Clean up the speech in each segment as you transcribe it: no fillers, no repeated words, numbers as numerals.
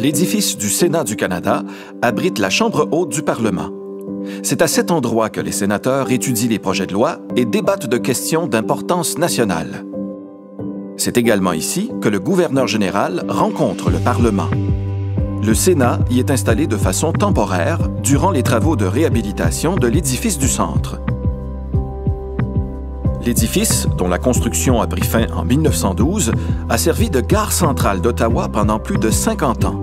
l'édifice du Sénat du Canada abrite la Chambre haute du Parlement. C'est à cet endroit que les sénateurs étudient les projets de loi et débattent de questions d'importance nationale. C'est également ici que le gouverneur général rencontre le Parlement. Le Sénat y est installé de façon temporaire durant les travaux de réhabilitation de l'édifice du centre. L'édifice, dont la construction a pris fin en 1912, a servi de gare centrale d'Ottawa pendant plus de 50 ans.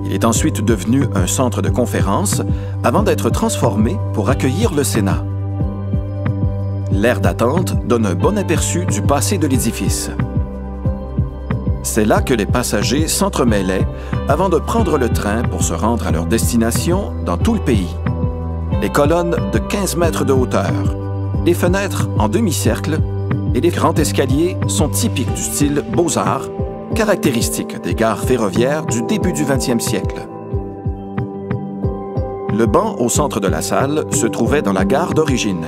Il est ensuite devenu un centre de conférence avant d'être transformé pour accueillir le Sénat. L'aire d'attente donne un bon aperçu du passé de l'édifice. C'est là que les passagers s'entremêlaient avant de prendre le train pour se rendre à leur destination dans tout le pays. Les colonnes de 15 mètres de hauteur, les fenêtres en demi-cercle et les grands escaliers sont typiques du style Beaux-Arts, caractéristique des gares ferroviaires du début du 20e siècle. Le banc au centre de la salle se trouvait dans la gare d'origine.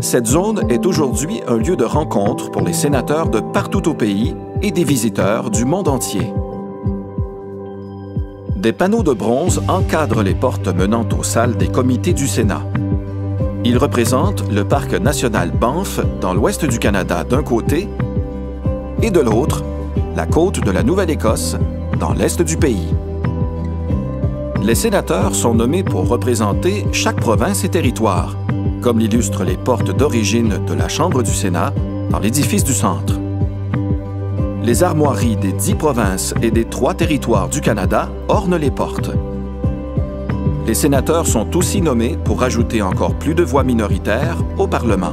Cette zone est aujourd'hui un lieu de rencontre pour les sénateurs de partout au pays et des visiteurs du monde entier. Des panneaux de bronze encadrent les portes menant aux salles des comités du Sénat. Ils représentent le parc national Banff dans l'ouest du Canada d'un côté et de l'autre, la côte de la Nouvelle-Écosse dans l'est du pays. Les sénateurs sont nommés pour représenter chaque province et territoire, comme l'illustrent les portes d'origine de la Chambre du Sénat dans l'édifice du centre. Les armoiries des 10 provinces et des 3 territoires du Canada ornent les portes. Les sénateurs sont aussi nommés pour ajouter encore plus de voix minoritaires au Parlement.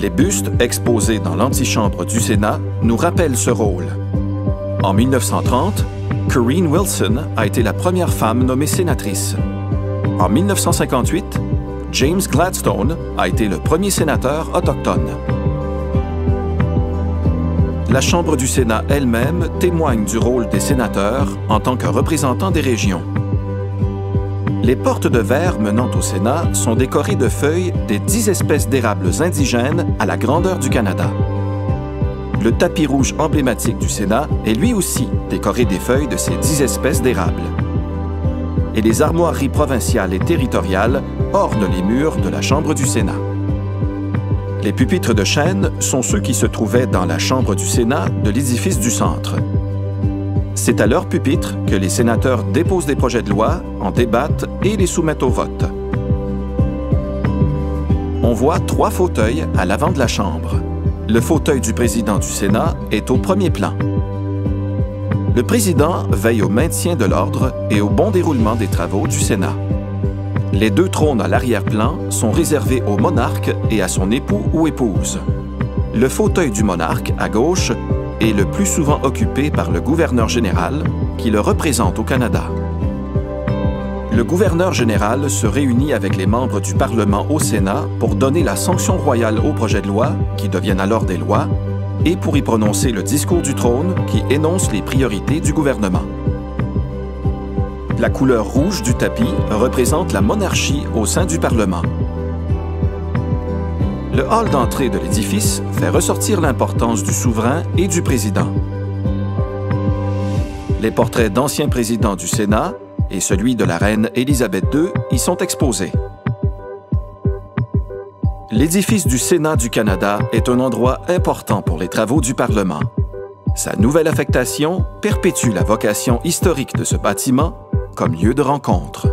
Les bustes exposés dans l'antichambre du Sénat nous rappellent ce rôle. En 1930, Corinne Wilson a été la première femme nommée sénatrice. En 1958, James Gladstone a été le premier sénateur autochtone. La Chambre du Sénat elle-même témoigne du rôle des sénateurs en tant que représentants des régions. Les portes de verre menant au Sénat sont décorées de feuilles des 10 espèces d'érables indigènes à la grandeur du Canada. Le tapis rouge emblématique du Sénat est lui aussi décoré des feuilles de ces 10 espèces d'érables. Et les armoiries provinciales et territoriales ornent les murs de la Chambre du Sénat. Les pupitres de chêne sont ceux qui se trouvaient dans la Chambre du Sénat de l'édifice du centre. C'est à leur pupitre que les sénateurs déposent des projets de loi, en débattent et les soumettent au vote. On voit 3 fauteuils à l'avant de la Chambre. Le fauteuil du président du Sénat est au premier plan. Le président veille au maintien de l'ordre et au bon déroulement des travaux du Sénat. Les 2 trônes à l'arrière-plan sont réservés au monarque et à son époux ou épouse. Le fauteuil du monarque, à gauche, est le plus souvent occupé par le gouverneur général, qui le représente au Canada. Le gouverneur général se réunit avec les membres du Parlement au Sénat pour donner la sanction royale aux projets de loi, qui deviennent alors des lois, et pour y prononcer le discours du trône, qui énonce les priorités du gouvernement. La couleur rouge du tapis représente la monarchie au sein du Parlement. Le hall d'entrée de l'édifice fait ressortir l'importance du souverain et du président. Les portraits d'anciens présidents du Sénat et celui de la reine Élisabeth II y sont exposés. L'édifice du Sénat du Canada est un endroit important pour les travaux du Parlement. Sa nouvelle affectation perpétue la vocation historique de ce bâtiment comme lieu de rencontre.